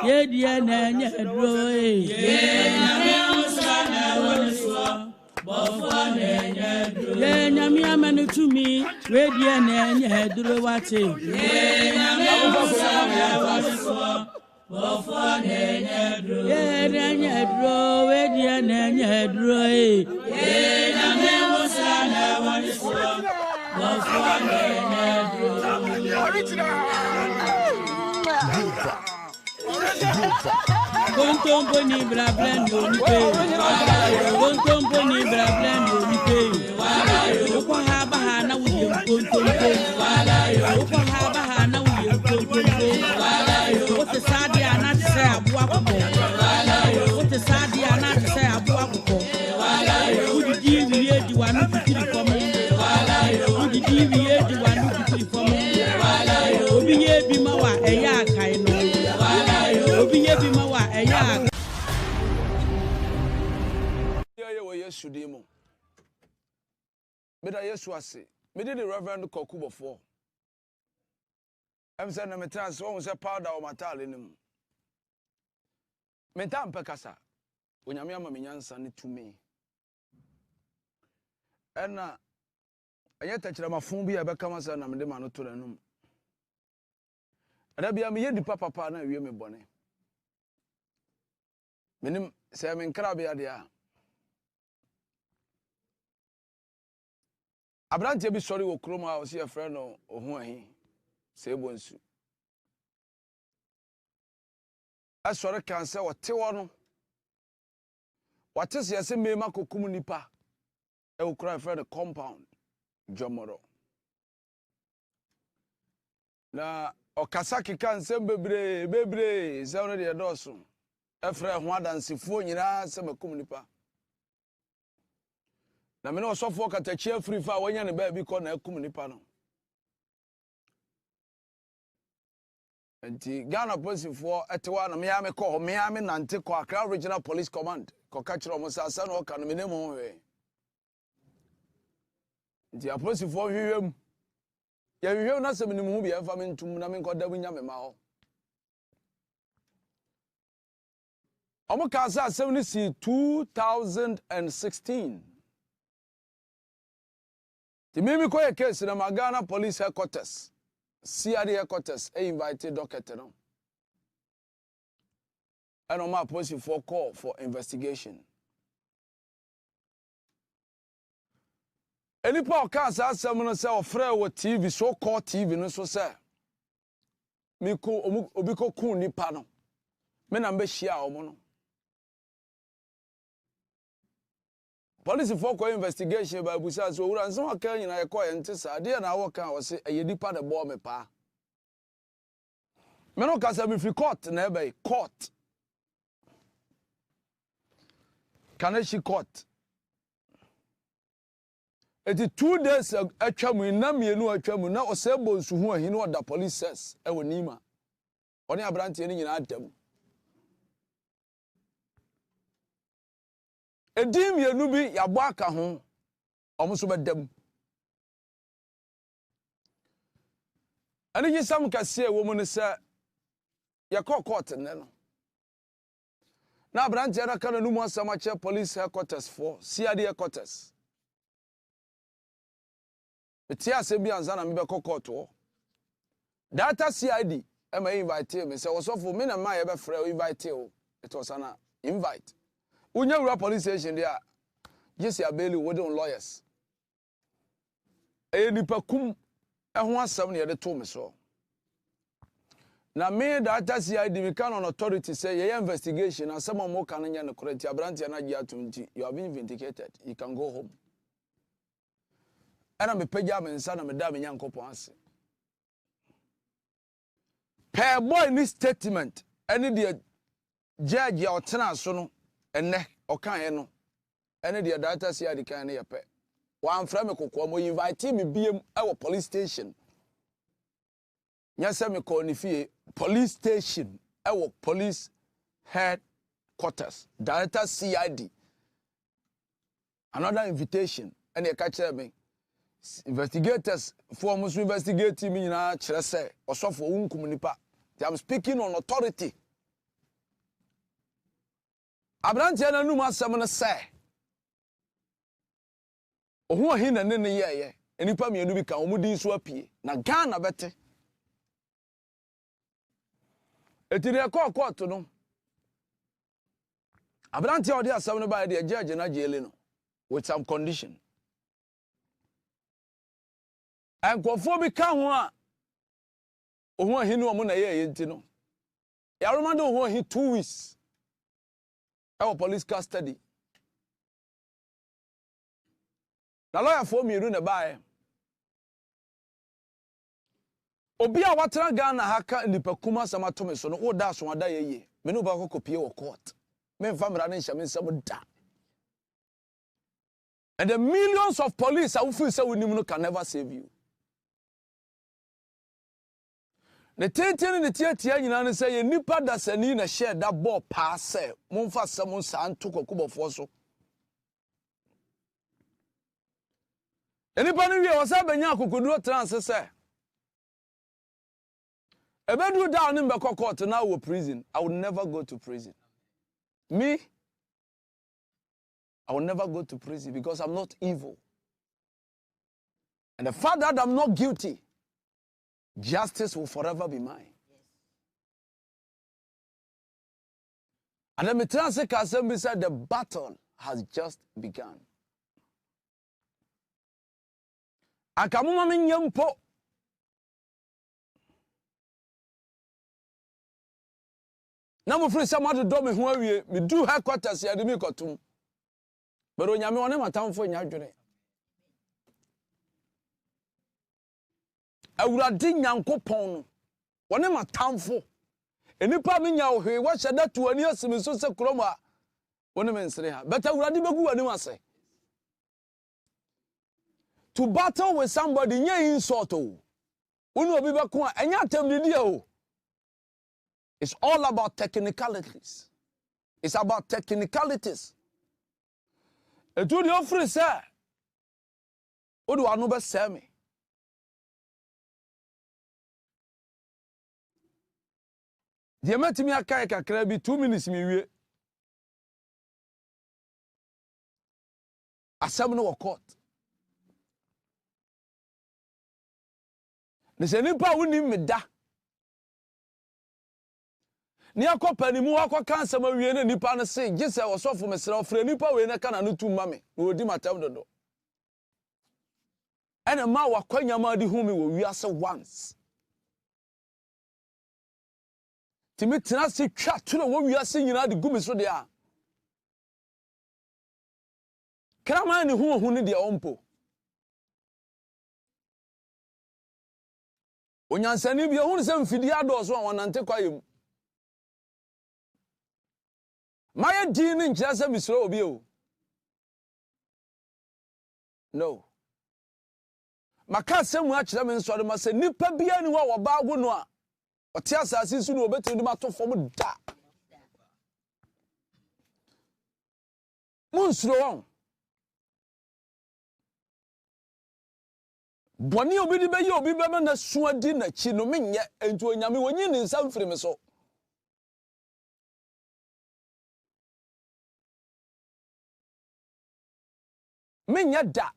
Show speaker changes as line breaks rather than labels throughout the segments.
ye dia na nya dro ye nyame usana wonso bofo na nya dro ye nyame amanu tumi we dia na nya dro wate ye nyame usana wonso bofo na nya dro ye na nya dro we dia na nya dro ye nyame usana wonso bofo na nya dro Contompo ni brablando ni pe Contompo ni brablando ni pe Uko haba hana uye contompo Uko haba hana uye contompo Ote sadi anati se abuwa kuko Ote sadi anati se abuwa kuko Udi diwi yeji wanu kikiri komo Udi diwi yeji wanu kikiri komo Obi yebi mawa eya kaino Obi yebi mawa eya
Yesu demo. Beda Yesu ase. Me did the Rev Obofour. I'm saying me trans one say powder o matale nim. Me tam pekasa. Onyame ama me nyansa ne tumi. Ena anya tachira mafun bi e beka ma say na me de ma no to nanum. Ada bia me yedi papa na wie me bone. Menim say me nkra bia de a Abrante bi sori wo kroma a o se afre no Hoahi se bonsu asori kan se wote wo no wate se se mema kokum nipa e wo kra afre no compound jomoro na okasaki kan se bebre se no de doso afre ho adansefo nyina se makum nipa na me no osofo katachi afri fa wanya ne ba bi ko na akum nipa no enti Ghana police for etewa na me ya me ko me ya me nante ko Accra Regional Police Command ko ka kiro mo sa na o ka no me ne mo we enti a police for hwehwem ya hwehwem na se me mu bi afa me ntum na me ko da bunya me ma ho omo ka sa 2016 The Mimi Koya case in the Ghana Police Headquarters, CRD Headquarters, invited Doctor. And on my post for call for investigation. Any power cast as someone say or with TV, so called TV, no so say. Miko Obiko Kuni Pano. Men and Beshia Omono. Police for investigation by Busa so ran so kan nyina ye koy ntisa de na wo kan wo se ayedipa de bo me pa me no kasa me free court na be court can she court it 2 days atwamu na mienu atwamu na o se bo nsu hu ahi no da police says e wonima oni abrante ni nyina adam Edim yenu bi yabo aka ho omuso bedam ani gisam kase e wo mu ne se ya court ne no na branche na kana numu asama che police headquarters for CRD headquarters betia se bi anza na me be court o data CID e ma invite me se osofo me na ma ye be frɛ invite o it was an invite Unya Ura police station there. Yes, ya bailey with lawyers. Nipa kum e ho asam ne de to me so. Na me that CID we can on authority say ye investigation and some more can nya no correct abrante na gia 20 you have been vindicated. You can go home. Ana me pagya me nsa na me da me nyankopon ase. Per boy ni statement any the judge ya otena so no enne okan no ene de data sia de kan ne yepe wan fra me kokko mo invite me biem e police station nya se me call ni fie police station e police headquarters data CID another invitation ene ka kire me investigators for must investigate me nyina kire se osofo wunkum nipa I'm speaking on authority Abrantia na num asɛm no sɛ Hoahi na ne yɛyɛ enipa mienu bi ka omudi so apie na Ghana bɛte etire court no Abrantia odi asɛm no ba de judge na jele no with some condition enkofo bi ka ho a Hoahi no mo na yɛyɛ nti no yaroma de Hoahi 2 weeks our police custody. Na lawyer for me na bae. Obi a watena Ghana haka nipa kuma sama to me so no wo da so ada yeye. Me no ba kokopie wo court. Me mfa mra ne nhame nsam da. And the millions of police who feel say we no can never save you. The tenten ne tiatia nyina ne say nipa da sani na share that ball pass say momfa sam sa nto kokobofo so. Enipa no wie wasa banya akokoduro trans say ebedu down in Beko court now we prison. I will never go to prison. Me, I will never go to prison because I'm not evil. And the fact that I'm not guilty, justice will forever be mine. Yes. And then Mitranse Kasem said the battle has just begun. Akamuma minyampo. Na mo free somebody do me ho awie me do headquarters ya de me kotum. But onyame woni matamfo nya dwene. Awurade nyankopon no woni matamfo. Enipa me nya ohwe wo hyeda to ani asimi so se krom a woni me nsere ha. But awurade begu wani ase. To battle with somebody nye insult o. Unu obi be ko a enya atamdidi o. It's all about technicalities. It's about technicalities. Etu di ofri say odu anu be say me. Die matimi akai kakra bi 2 minutes mi wie. Asem no wo court. Ne se nipa woni me da. Ni akopa ni mu akoka nsem awie na nipa no se gise osofo mesra ofre nipa we na kana no tu mame na odi matam dodo. Ene ma wakwanya ma di hu me wo wiase once. Timi tena se twa to na wo wiase nyina de gumi so de a. Krama ni hu ni de ompo. Onyansani bi hu se mfidi adoso a wonante kwayem. Maya dini nkyira se misro obi o. No. Maka semu akyira me nsore ma se nipa bia ni wa ba agu no a. Ote asase su no obetiri ma to fom da. Munsro won. Boni obi di be ye obi be na suadi na chi no menye entu onyame wonyi ni nsam firi me so. Menya da.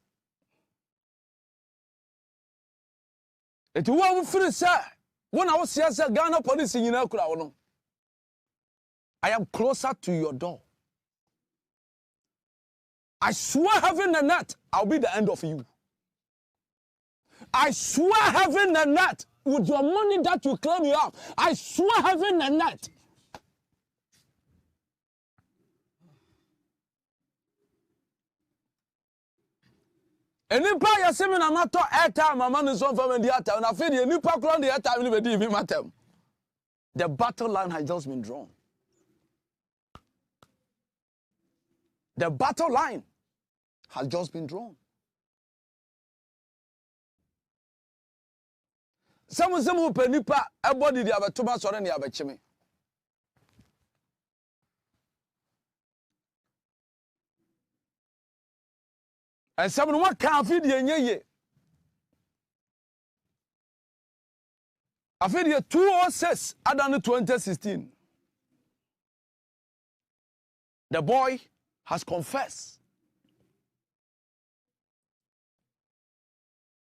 Eti wo free sir. Wona wo sia sir Ghana police nyina kura wo no. I am closer to your door. I swear heaven and earth, I'll be the end of you. I swear heaven and earth, with your money that you claim you have, I swear heaven and earth. Enipa yasemi na mato airtime mama no so fam ndi airtime na fe de enipa kro de airtime ni be di mi matem. The battle line has just been drawn. The battle line has just been drawn. Some penipa ebody di abetoma sore ne abechime. And some no can feed the nyeye. I feed the 206 adan 2016. The boy has confessed.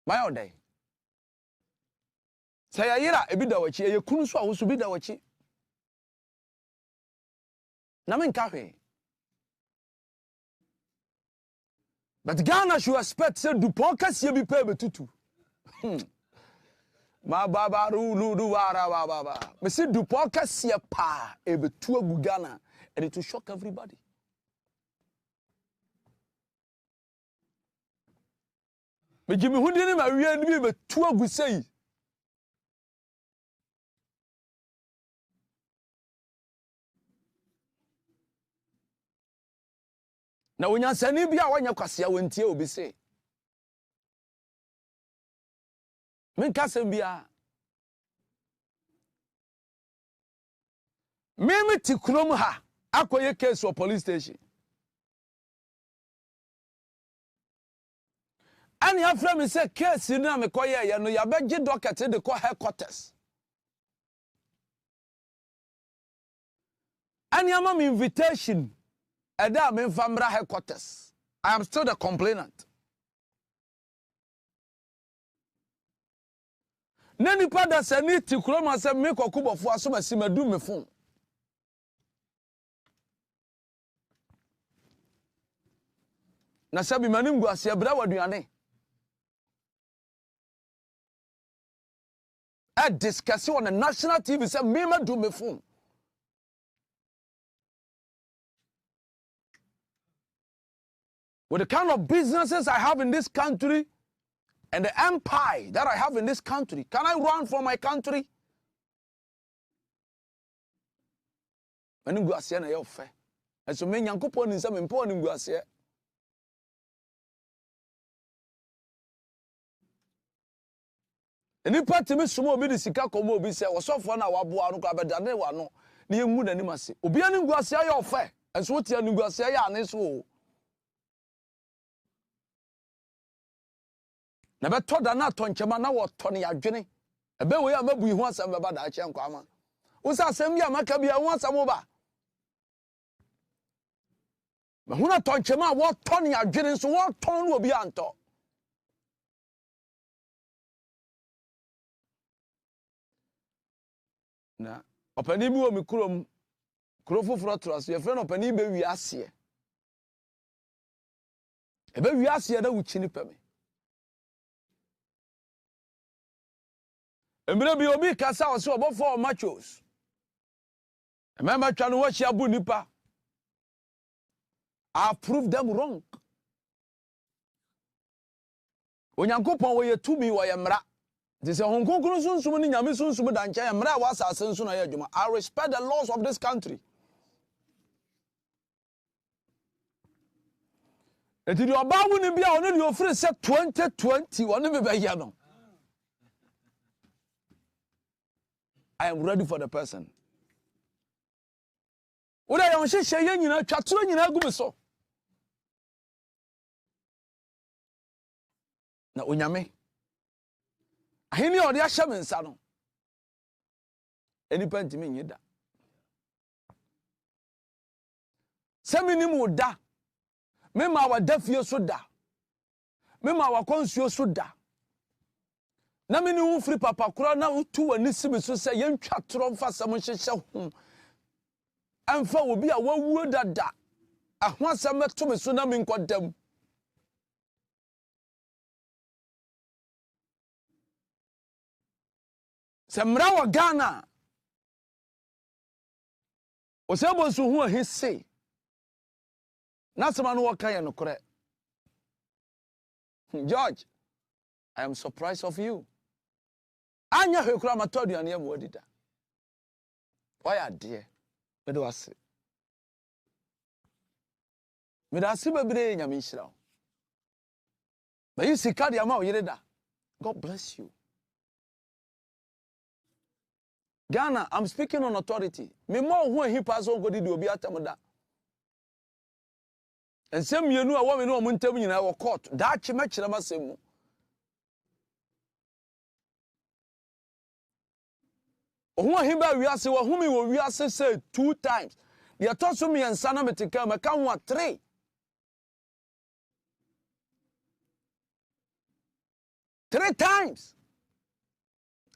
My own day. Say ayira ebi da wachi ye kunu so awoso bi da wachi. Na men ka hwe. But Ghana should expect say Dupont kase bi pay betutu. Ma baba ru du wara baba. Me see Dupont kase pa e betu agu Ghana and it will shock everybody. Me give me hu di ni ma wi ani bi betu agu sei. Na onyansani bia wanya kwase wontie obi se men kasem bia me ti krom ha akoye case for police station ani afra me say case ni na me koye ye no ya beje docket de ko headquarters ani ama me invitation Ada me famra headquarters. I am still the complainant. Nani pada se ni ti kroma se me kokubofo aso masimadu me fon. Na sabi manim guase bra waduane. I discuss on the national TV say me madu me fon. With the kind of businesses I have in this country and the empire that I have in this country, can I run for my country? And so many young people in some important guasia. And if part me sumo be the sika komo be say was so for na waboa no kwa bedane wa no na yemu na nimase obi ani guasia ya ofe and so tia ni guasia ya ane so na beto da na tonchema na woto ne yadwene ebe we ya mabu ihu asem beba da ache nkwa ama wo sa asem bia maka bia hu asem ba ma hu na tonchema woto ne yadwene so woto no obi anto na opani bi wo mi kuro foforo traso ye fre no opani be wi ase ebe wi ase da wuchi ni peme emre bi obi kasa o se Obofour machos emma twa no wo hia bu nipa I prove them wrong onyankopon wo ye tumi wo ye mra they say honkonkuru sunsum ni nyame sunsum da ncha ye mra wa asase nso na ye adwuma I respect the laws of this country etidi oba wu ni bia ono ni ofiri se 2020 woni be be ye no I am ready for the person. Oda yon hye ye nyina twatoro nyina agu so. Na onyame. Ahini odi ahye me nsa no. Eni pantimi nyida. Semini da. Me ma wada fie so da. Me ma wakonsuo so da. Na me ni wo free papa kura na utu wani sibi so se yentwa toro mfa sam hyehye ho amfa obi a wawuo dada aho asam to me so na me nkodam se mra wa Ghana o se bo so hu ahise na sama no waka ye no kore George I am surprised of you anya hwekura matodi ane am wadida why ade me do ase me da ase bebre nyame nhira o ba yi sika de ama o yereda God bless you Ghana I'm speaking on authority me mo hu ahi pa so ngodi de obi atamda ensem mienu a wo me no mo ntam nyina wo court da achi ma kire masem mu Ohu ahimba wiase wo humi wo wiase say 2 times deɛ tɔ so mmiɛnsa na mete ka mɛka ho a 3 times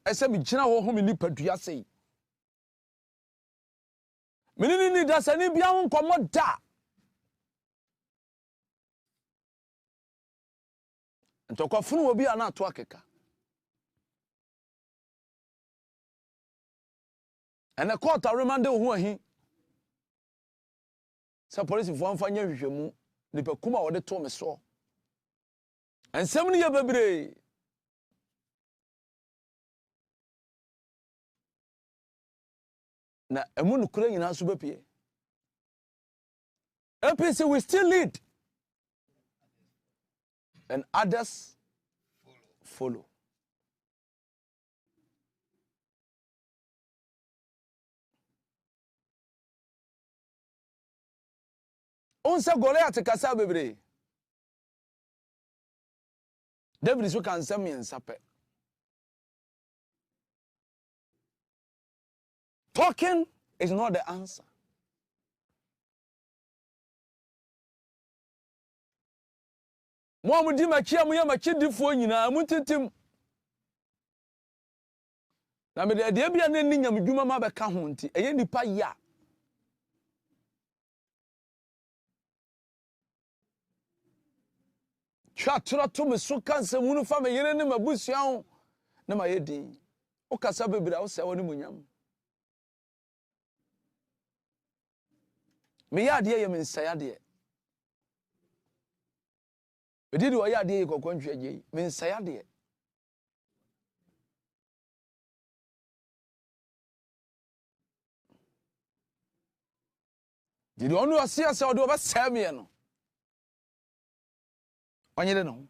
ɛsɛ me gyina hɔ ho me nipadua sei menini ni da sɛ ni bia ho nkɔmmɔ da ntɔkɔfono obi a na ato akeka ɛnɛ court remande ho ahi sɛ police fo amfa nya hwehwɛmu nipa kuma wɔde to me so ensɛm ne yɛ bebre na emu no kura nyina so bepie APC we still lead and others follow. Onse Goliath kasa bebre David so kan sam yensape talking is not the answer. Mo amudi machia mo ya machidifo nyina mutintim na me de bia na ni nyam dwuma ma beka ho nti eye nipa ya twa tora to me so kanse munu fa me yere ne mabusua ho na ma yedin o kasa bebira o se woni munyam me ya de ye me nsaya de edidi o ya de ye kokontwe age me nsaya de didi onu asia se o de obesa me no onyere no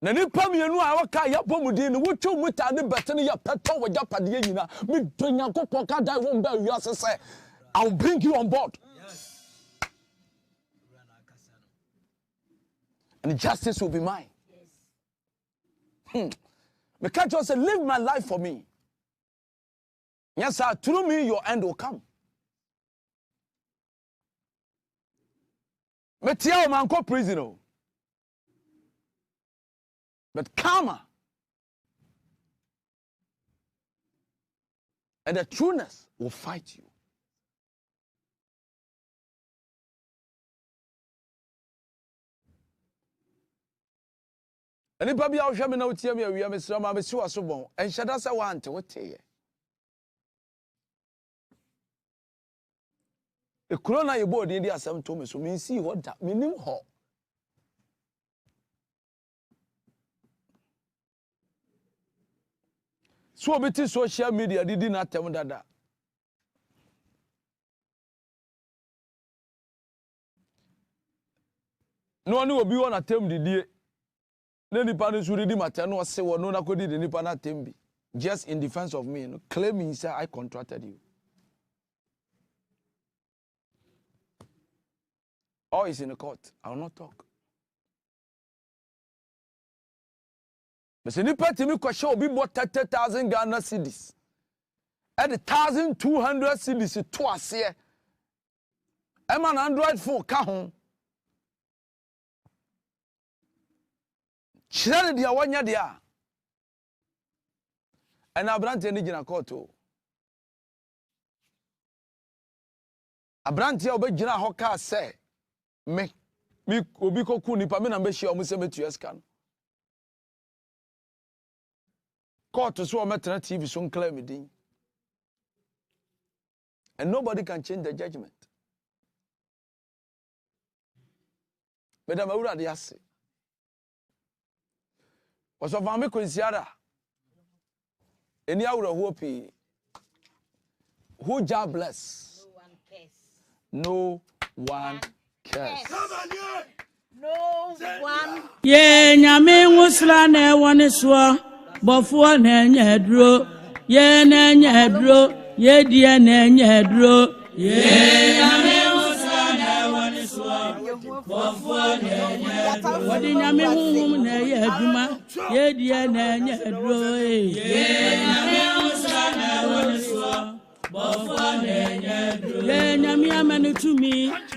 na nipa mienu a waka ya bomudi ne wotwo muta ne bete ne ya peto wagya pade nyina me donya kokon ka dai won ba wi asese I'll bring you on board. Yes. And justice will be mine. Yes. Me can't just say live my life for me. Yes sir, through me your end will come. Metia man ko prison. But karma and the trueness will fight you. Anipa bia wo hwe me na wotie me awia me sira ma me si waso bon enhyeda se wa ante woteye e corona ye bo de di asem to me so me si ho da me nim ho so obeti social media didi na tem dada no ani obi wona tem didie na nipa no so didi mate no se wo no na kodi de nipa na tem bi just in defense of me no claiming say I contracted you. All is in the court. I will not talk. But se nipa timi kwahye obi bought 30,000 Ghana cedis at 1,200 cedis to ase e man Android phone ka ho chira de awanya de a and abrante ni gina court o abrante obegina ho ka say me obi koku nipa me na be hia o se metu scan court so o metra TV so claim me din and nobody can change the judgment. Madam awura de ase oso fa me konsiara eni awura ho pi who job bless no one cares.
No one.
Ye nyame wusla na ewone so bofo na nya duro ye na nya duro ye die na nya duro ye nyame wusla na ewone so bofo na nya duro wodi nyame hum na ye adwuma ye die na nya duro ye nyame wusla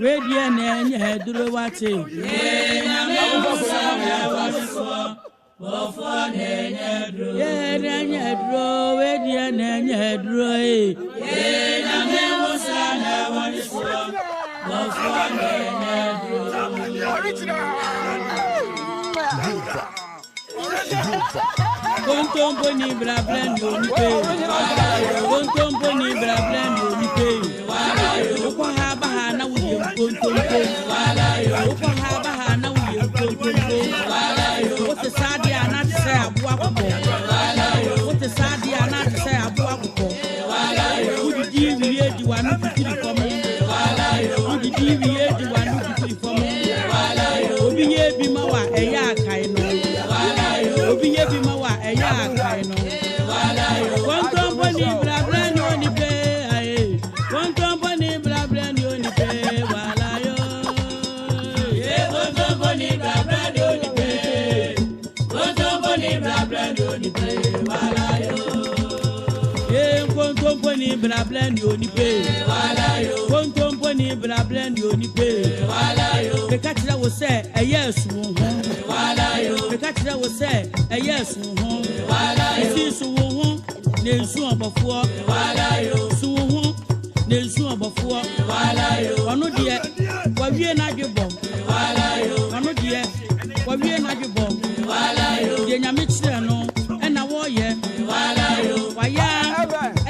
we dia na nya duro wate ye na me musa na waso bofo na nya duro ye na nya duro we dia na nya duro ye na me musa na waso bofo na nya duro Contompo ni bra blend oni pe Contompo ni bra blend oni pe Oko ha ba ha na wo ye contompo Oko ha ba ha na wo ye contompo What is sadi ana te say aboa kokko What is sadi ana te say aboa kokko Udi di wiye di wanu fikiri komo Udi di wiye di wanu fikiri komo Obi ye bi ma wa eya akai no Obi ye bi ma wa eya akai no Contompo ni bra blend oni pe aye Contompo ni bra blend oni pe wala yo Contompo ni bra blend oni pe Contompo ni bra blend oni pe wala yo Contompo ni bra blend oni pe wala yo Contompo ni bra blend oni pe wala yo Bekatira wo se eye su ho wala yo Bekatira wo se eye su ho wala yo Isi su ho ne su Obofour wala yo su ho ne su Obofour wala yo Ono de wa wie na dwebom wala yo Ono de wa wie na dwebom wala yo De nyame kire no na wo ye wala yo wa ya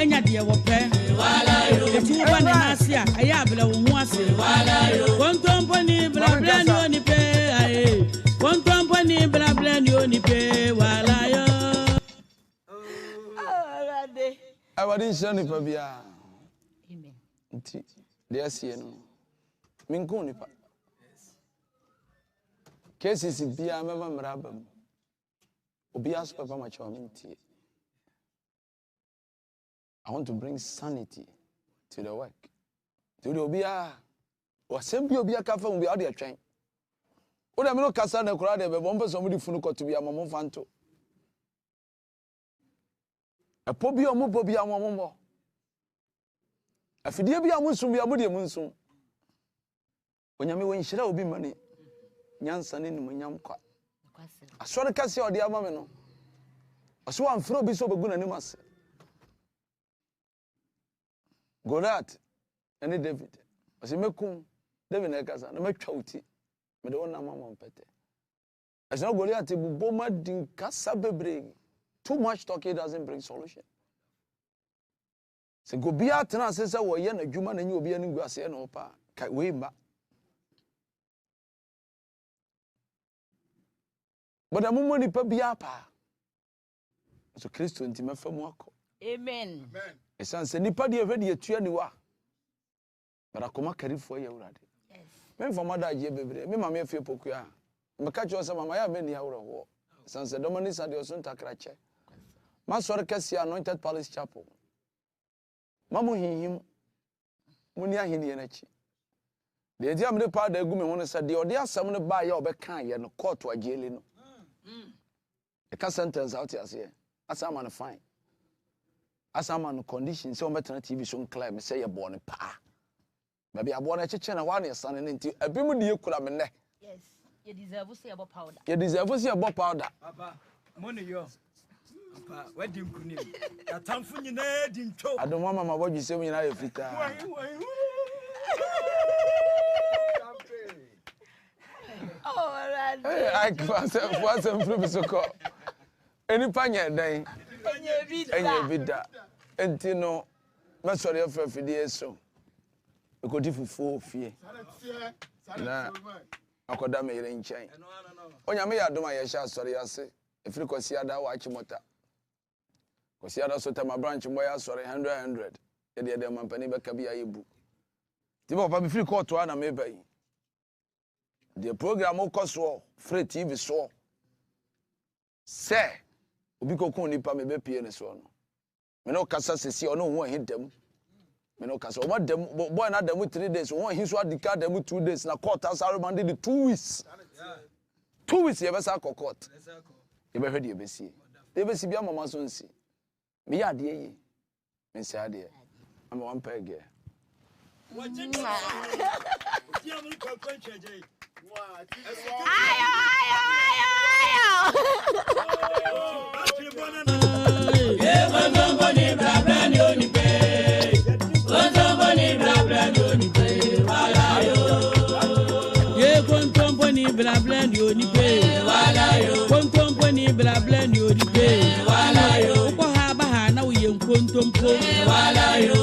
enya de wo pe wala yo Etu ba na ase a eya abele wo ho ase wala yo Contompo ni bra blend oni pe aye Contompo ni bra blend oni pe wala yo
I wouldn't show ni pa bia.
Amen.
Nti de asie no. Minko ni pa. Cases bia mema mrabam. Obi aso papa ma chawo mintie. I want to bring sanity to the work. To the obia wasem bi obi aka fa mu bia o de atwen. O da me no kasa na kura de be bombe so mu di funu koto bia mo fanto. Epo bi omo bo bia mo mo. Afidie bia mo nsum bia mo de mo nsum. Onyame wo nhira obi mane. Nyansa ne num nyam kwa. Asore kase ode ama me no. Aso amfro bi so begu nanim ase. Goliath ene David. Ose mekum David na kasa na matwa uti. Me de wona mama mpete. Ase Goliath bu boma din kasa bebre. Too much talking doesn't bring solution. Se go bia tena sese wo ye na dwuma na nyi obi ani gu ase na opa kai we ma. Boda mumo ni pa bia pa. So Kristo nti mefa mu akọ.
Amen.
Amen. Esan se nipa de hwede etua ni wa. Bara koma karifo ye wurade. Yes. Me mfa mada je bebre. Me mama afie pokua. Me ka cho se mama ya me ni awro. Esan se domani sa de osun takrache. Masore kesi Anointed Palace Chapel. Mamu hinhim muni ahini enachi. De dia me pa da egu me hono se de ode asem ne ba ye obeka ye no court agele no. E ka sentence out here. Asama no fine. Asama no condition say o metana TV so claim me say ye born pa. Ba bia born echeche na wa na sane ne nti ebimu de ekura me ne.
Yes. You deserve to see about powder.
You deserve to see about powder.
Papa, money yo. Papa, where do you kunim? Ya tamfu nyina di nto.
Adom mama wadwi se nyina ye fita.
Oh, right.
Hey, I was a flip so call. Any panya day. Enye vida. Enti no, masori afa fidie so. Ekodi fufu fie. Na akoda me yere nchen. Onyame ya adom aye sha asori ase. Efiri kwasi ada wa achimota. Kwasi ada so tema branch boy asori 100. Ede ede mampani be ka bia yebu. Ti papa be free court wa na me bai. The program o koso free TV so. Se obi kokon nipa me be pie ne so no. Me no kasa sesi ono ho ahidam. Me no kasa o ma dem boy na dem 3 days ho ahi so adika dem 2 days na court as remanded the 2 weeks. 2 weeks ye be sa court. Ye be hwede ye be sie. Ye be si bia mama so nsi. Me ya de yi. Me nsi ade. Am one pege.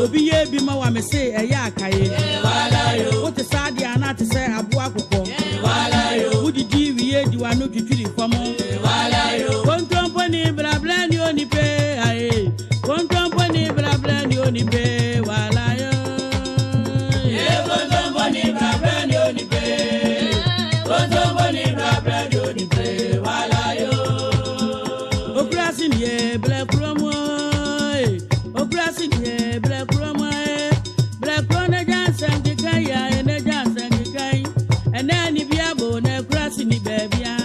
Obi ye bi ma wa me say eya akaye what is sad ya na to say abu akoko wudi di wiye di wa no twitwiri famo kontompo ni blabla ni oni pe aye kontompo ni blabla ni oni pe wala yo ye kontompo ni blabla ni oni pe kontompo ni blabla ni oni pe wala yo oprasin ye bla promo oprasin ye bla promo bla promo jansan dikaya ene jansan dikai ene ni biabo na oprasin ni bebia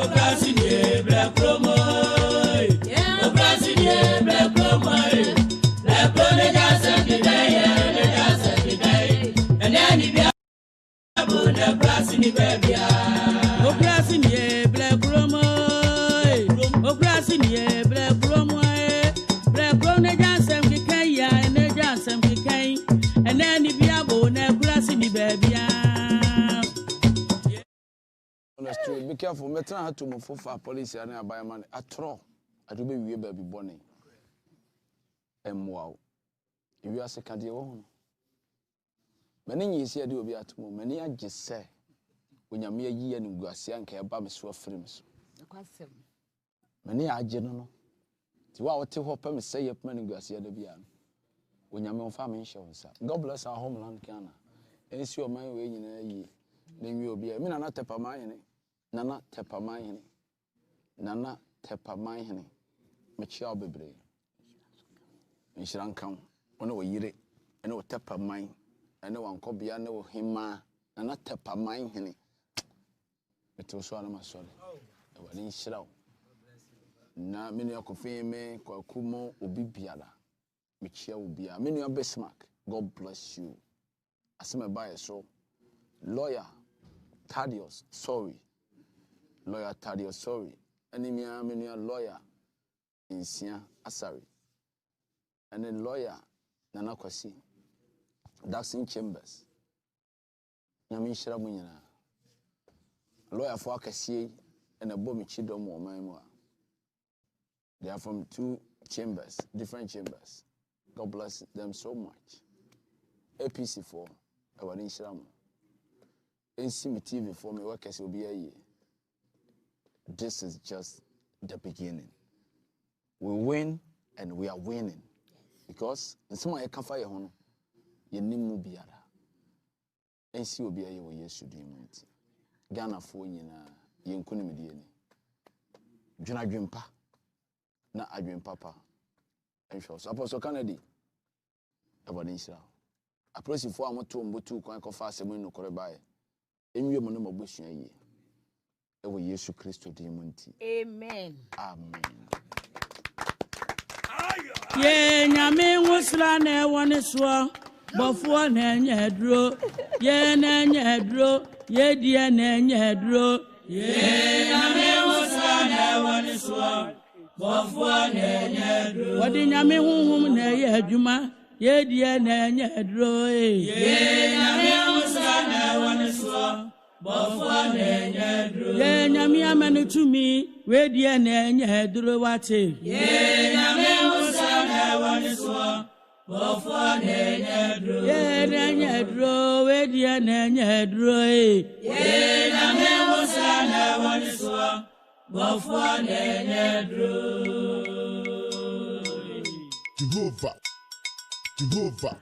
oprasin ye bla promo oprasin ye bla promo bla promo jansan dikaya ene jansan dikai ene ni biabo na oprasin ni bebia oprasin ye bla promo oprasin ye bla promo
be careful, metra had to move for police and by a man at all. I do be baby bonnie. And wow, if you are second year own. Many years here do be at home, many I just say when you're mere year and Guasian care about me so frames. Many are general. To our two hopper me say up many Guasia de Bian. When you're more family shows up. God bless our homeland, Cana. And see your mind way in a year. Then you will be a minute not a mine. Nana tepa mine. Nana tepa mine. Mature baby. And she ran come. One over year. And no tepa mine. And no one could be no him. Nana tepa mine. It was one of my son. I was in shroud. Na many of me, Kumo, Ubi Biala. Michia will be a many of Bismarck. God bless you. As my buyer, so lawyer Thaddeus, sorry. Lawyer Thaddeus, sorry. Anemia, many a lawyer in Sia Asari. And a lawyer Nana Kwasi. Daxin Chambers. Yamin Shrabunya. Lawyer for Akasi and a Bomi Chidom or Maimoa. They are from two chambers, different chambers. God bless them so much. APC for our Shram. NCM TV for me, workers will be a year. This is just the beginning. We win and we are winning. Because in some way I can fire home. You need more biara. NC will be a year where you should do it. Ghana for you na Yankunimidiani. Juna Jumpa. Na adwen papa enhwe so apostle Kennedy abodi nshira apostle amoto mbotu kwan kofa asemu no kore bae enwie mo no mabosua yi ewo Yesu Kristo din mu nti
amen
ye nyame nwusra na ewone so bofo na enye duro ye na enye duro ye die na enye duro ye nyame nwusra na ewone so Wadi nyame hunhum na ye adwuma ye die na enye adro ye nyame musa na woni so bofo na enye adro ye nyame amanu tumi we die na enye adro wate ye nyame musa na woni so bofo na enye adro ye na enye adro we die na enye adro ye nyame musa na woni so Jehovah.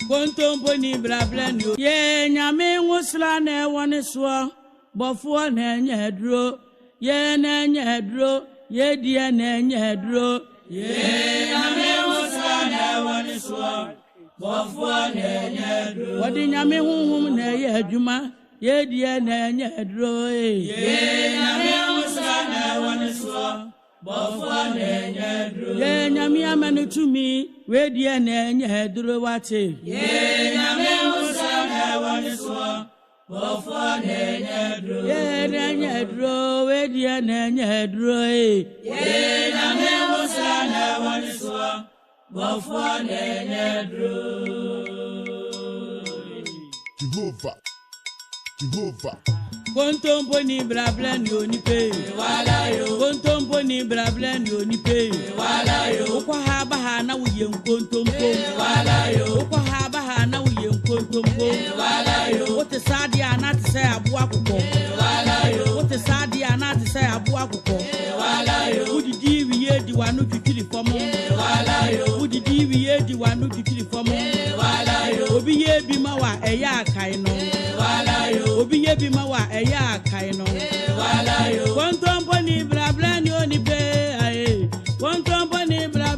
Kontompo ni brablano. Ye nyame ngusla na woni so. Bofo na nyedro. Ye na nyedro. Ye die na nyedro. Ye nyame ngusla na woni so. Bofo na nyedro. Wadi nyame hunhum na ye adwuma. Ye die na nyedro. Ye nyame na woni so bofo na nyedro ye nyame amanu tumi we die na nyedro wate ye nyame musa one so. Bofo nenye dro. Ye nenye dro. We dia nenye dro. Ye na me musa na one so. Bofo nenye dro. Jehovah. Kontompo ni brabla ni onipe. Wala yo. Kontompo ni brabla ni onipe. Wala yo. Ukwa haba ha na uye nkontompo. Wala yo. Ukwa haba ha na uye nkontompo. Wala yo. Wote sadi anati se abu akuko. Wala yo. Wote sadi anati se abu akuko. Wala yo. Udi diwi ye di wanu kikiri fomo. Wala yo. Udi diwi ye di wanu kikiri fomo. Wala yo. Obi ye bima wa eya akaino. Wala yo. Obi ye bima wa eya akaino. Wala yo. Kontompo ni brabla ni onipe. Kontompo ni brabla